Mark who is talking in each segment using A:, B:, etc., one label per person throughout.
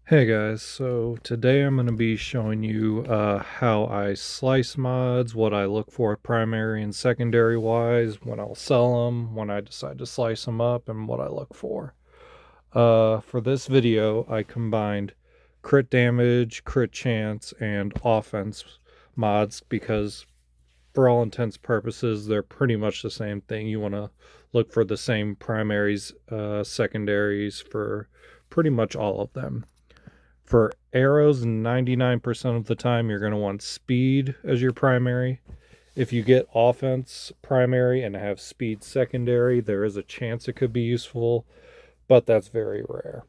A: Hey guys, so today I'm going to be showing you how I slice mods, what I look for primary and secondary wise, when I'll sell them, when I decide to slice them up, and what I look for. For this video, I combined crit damage, crit chance, and offense mods because for all intents purposes, they're pretty much the same thing. You want to look for the same primaries, secondaries for pretty much all of them. For arrows, 99% of the time, you're going to want speed as your primary. If you get offense primary and have speed secondary, there is a chance it could be useful, but that's very rare.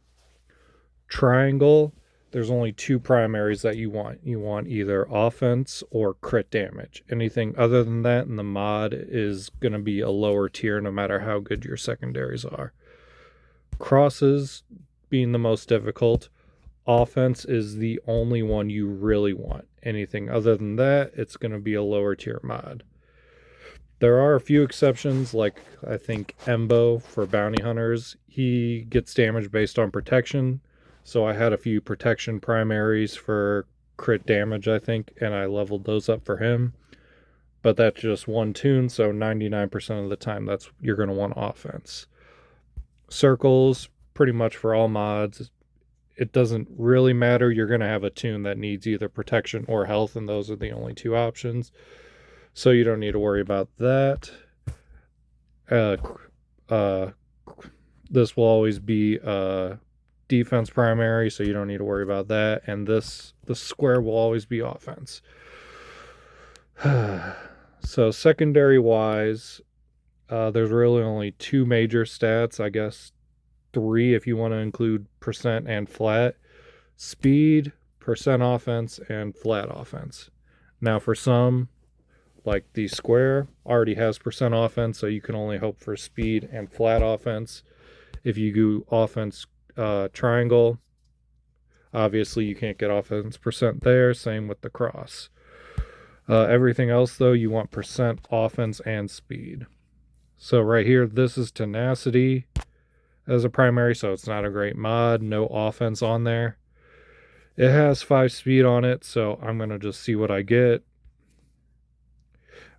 A: Triangle, there's only two primaries that you want. You want either offense or crit damage. Anything other than that in the mod is going to be a lower tier no matter how good your secondaries are. Crosses being the most difficult, offense is the only one you really want. Anything other than that, it's going to be a lower tier mod. There are a few exceptions, like I think Embo for bounty hunters. He gets damage based on protection. So I had a few protection primaries for crit damage, I think, and I leveled those up for him. But that's just one toon, so 99% of the time that's you're going to want offense. Circles, pretty much for all mods, it doesn't really matter. You're going to have a toon that needs either protection or health, and those are the only two options. So you don't need to worry about that. Uh, uh, this will always be defense primary, so you don't need to worry about that. And the square will always be offense. So secondary wise, there's really only two major stats, I guess three if you want to include percent and flat. Speed, percent offense, and flat offense. Now, for some, like the square, already has percent offense, so you can only hope for speed and flat offense. If you do offense triangle, obviously you can't get offense percent there. Same with the cross. Everything else, though, you want percent offense and speed. So, right here, this is tenacity as a primary, so it's not a great mod. No offense on there. It has 5 speed on it, so I'm going to just see what I get.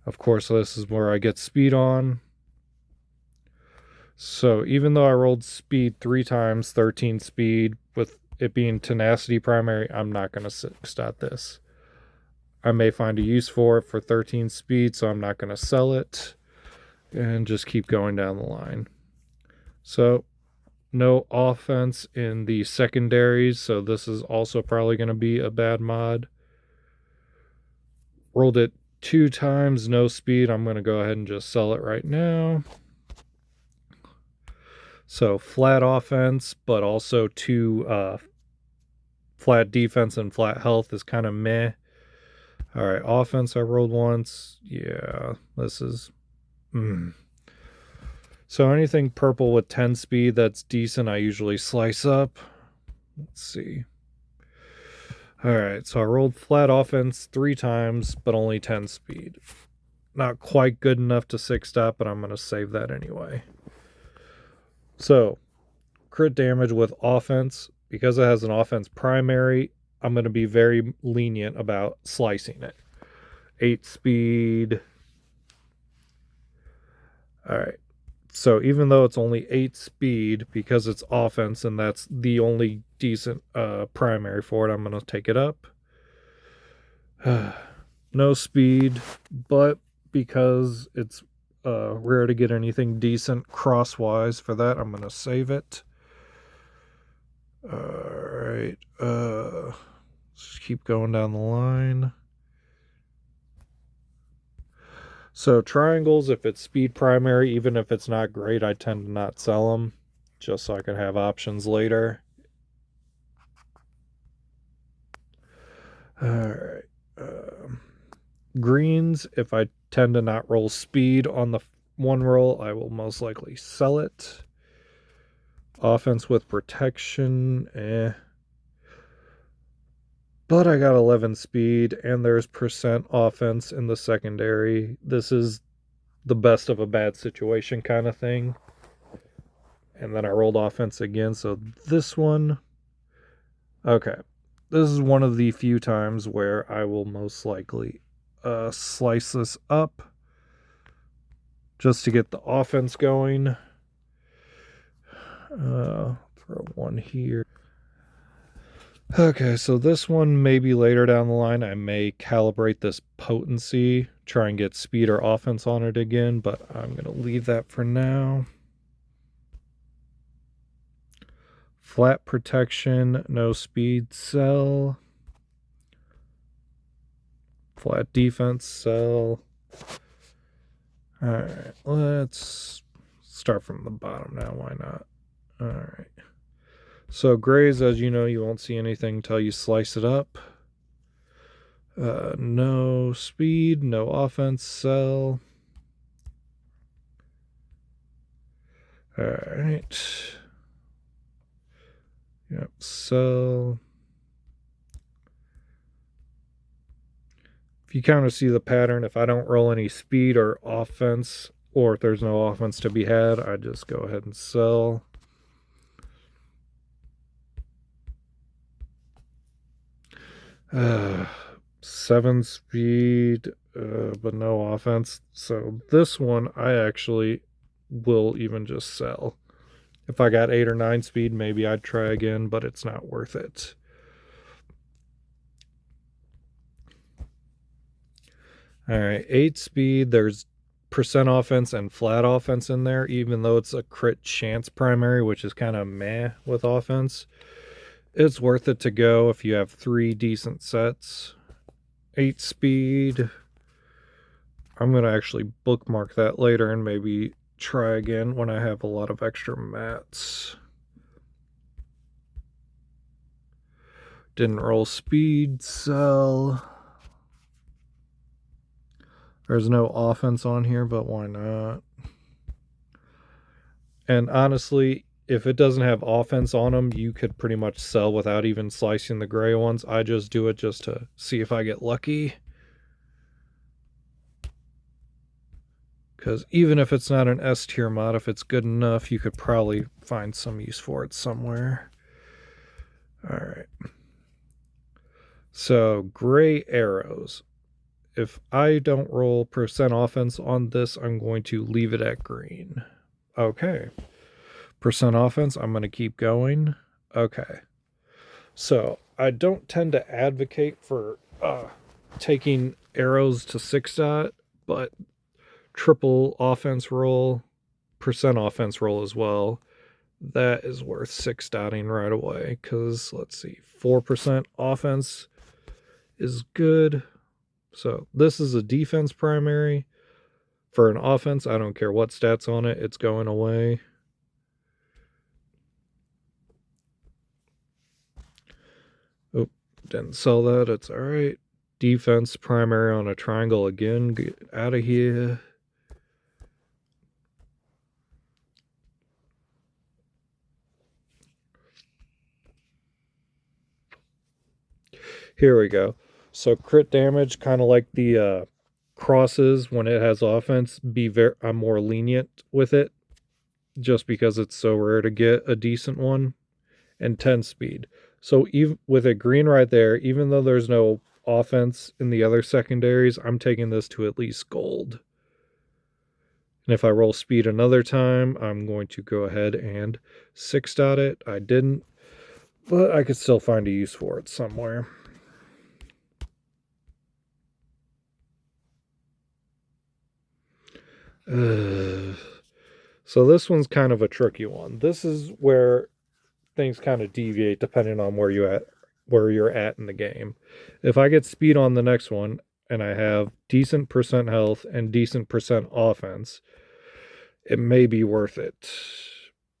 A: Of course, this is where I get speed on. So even though I rolled speed 3 times, 13 speed, with it being tenacity primary, I'm not going to 6-dot this. I may find a use for it for 13 speed, so I'm not going to sell it and just keep going down the line. So no offense in the secondaries, so this is also probably going to be a bad mod. Rolled it 2 times, no speed. I'm going to go ahead and just sell it right now. So flat offense, but also two flat defense and flat health is kind of meh. All right, offense I rolled once. Yeah, this is. So anything purple with 10 speed that's decent, I usually slice up. Let's see. All right, so I rolled flat offense 3 times, but only 10 speed. Not quite good enough to 6-dot, but I'm going to save that anyway. So, crit damage with offense, because it has an offense primary, I'm going to be very lenient about slicing it. 8 speed. All right. So even though it's only 8 speed, because it's offense and that's the only decent primary for it, I'm going to take it up. No speed, but because it's rare to get anything decent crosswise for that, I'm going to save it. All right. Let's keep going down the line. So triangles, if it's speed primary, even if it's not great, I tend to not sell them just so I can have options later. All right. Greens, if I tend to not roll speed on the one roll, I will most likely sell it. Offense with protection, but I got 11 speed and there's percent offense in the secondary. This is the best of a bad situation kind of thing. And then I rolled offense again, so this one Okay. This is one of the few times where I will most likely slice this up just to get the offense going. Throw one here. Okay, so this one, maybe later down the line, I may calibrate this potency, try and get speed or offense on it again, but I'm going to leave that for now. Flat protection, no speed, sell. Flat defense, sell. Alright, let's start from the bottom now, why not? Alright. So grays, as you know, you won't see anything until you slice it up. No speed, no offense, sell. Alright. Yep, sell. If you kind of see the pattern, if I don't roll any speed or offense, or if there's no offense to be had, I just go ahead and sell. Seven speed, but no offense. So this one I actually will even just sell. If I got 8 or 9 speed, maybe I'd try again, but it's not worth it. Alright, 8 speed, there's percent offense and flat offense in there, even though it's a crit chance primary, which is kind of meh with offense. It's worth it to go if you have 3 decent sets. 8 speed. I'm going to actually bookmark that later and maybe try again when I have a lot of extra mats. Didn't roll speed, sell. There's no offense on here, but why not? And honestly, if it doesn't have offense on them, you could pretty much sell without even slicing the gray ones. I just do it just to see if I get lucky. Because even if it's not an S tier mod, if it's good enough, you could probably find some use for it somewhere. Alright. So, gray arrows. If I don't roll percent offense on this, I'm going to leave it at green. Okay. Percent offense, I'm going to keep going. Okay. So, I don't tend to advocate for taking arrows to 6-dot, but triple offense roll, percent offense roll as well, that is worth 6-dotting right away, because, let's see, 4% offense is good. So this is a defense primary. For an offense, I don't care what stats on it, it's going away. Oh, didn't sell that, it's alright. Defense primary on a triangle again, get out of here. Here we go. So crit damage, kind of like the crosses when it has offense, I'm more lenient with it just because it's so rare to get a decent one. And 10 speed. So even with a green right there, even though there's no offense in the other secondaries, I'm taking this to at least gold. And if I roll speed another time, I'm going to go ahead and 6-dot it. I didn't, but I could still find a use for it somewhere. So this one's kind of a tricky one. This is where things kind of deviate depending on where you're at in the game. If I get speed on the next one and I have decent percent health and decent percent offense, it may be worth it.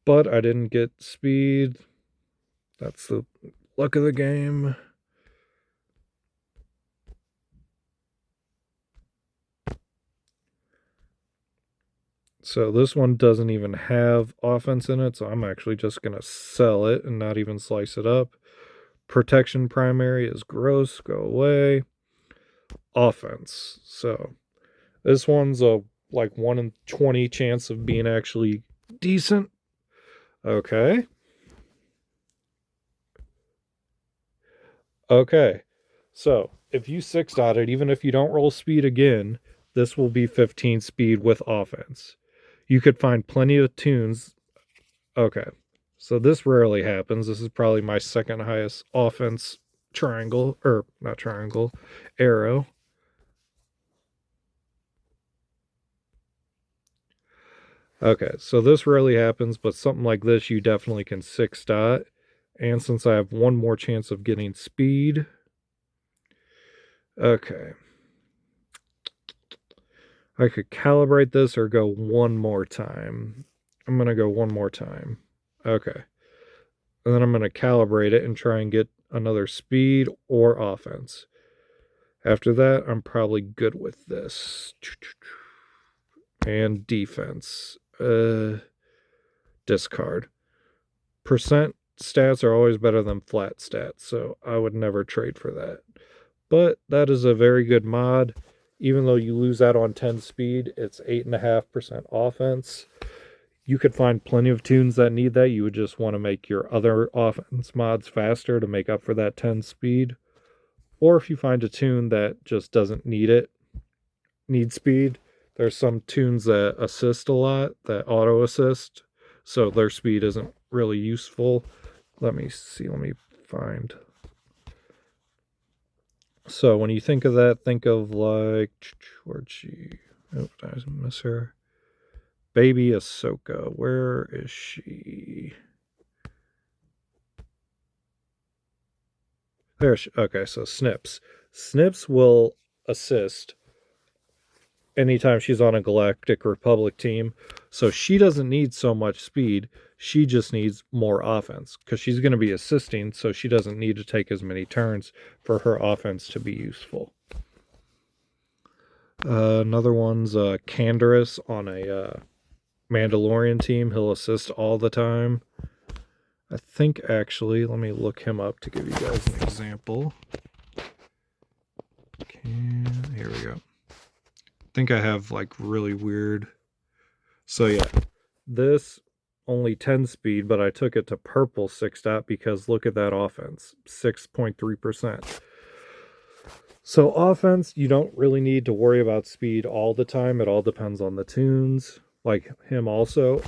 A: But I didn't get speed. That's the luck of the game. So this one doesn't even have offense in it, so I'm actually just going to sell it and not even slice it up. Protection primary is gross, go away. Offense. So this one's a like 1 in 20 chance of being actually decent. Okay. Okay, so if you 6 dot it, even if you don't roll speed again, this will be 15 speed with offense. You could find plenty of tunes. Okay, so this rarely happens. This is probably my second highest offense triangle, or not triangle, arrow. Okay, so this rarely happens, but something like this you definitely can 6 dot. And since I have one more chance of getting speed, okay, I could calibrate this or go one more time. I'm going to go one more time. Okay. And then I'm going to calibrate it and try and get another speed or offense. After that, I'm probably good with this. And defense. Discard. Percent stats are always better than flat stats, so I would never trade for that. But that is a very good mod. Even though you lose out on 10 speed, it's 8.5% offense. You could find plenty of tunes that need that. You would just want to make your other offense mods faster to make up for that 10 speed. Or if you find a tune that just doesn't need speed, there's some tunes that assist a lot, that auto assist, so their speed isn't really useful. Let me see, let me find. So when you think of that, think of like, where'd she, oh, I miss her. Baby Ahsoka, where is she? There she, okay, so Snips. Snips will assist anytime she's on a Galactic Republic team. So she doesn't need so much speed. She just needs more offense because she's going to be assisting, so she doesn't need to take as many turns for her offense to be useful. Another one's Canderous on a Mandalorian team. He'll assist all the time. I think actually, let me look him up to give you guys an example. Here we go. I think I have like really weird. So yeah, this only 10 speed, but I took it to purple 6 dot because look at that offense, 6.3%. So offense, you don't really need to worry about speed all the time. It all depends on the tunes. Like him also,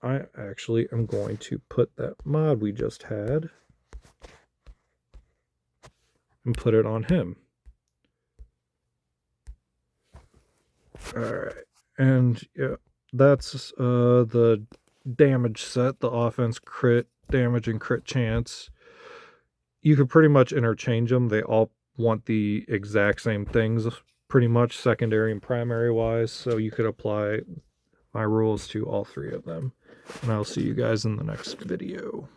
A: I actually am going to put that mod we just had and put it on him. All right. And yeah, that's the damage set, the offense, crit, damage, and crit chance. You could pretty much interchange them. They all want the exact same things, pretty much, secondary and primary wise. So you could apply my rules to all three of them. And I'll see you guys in the next video.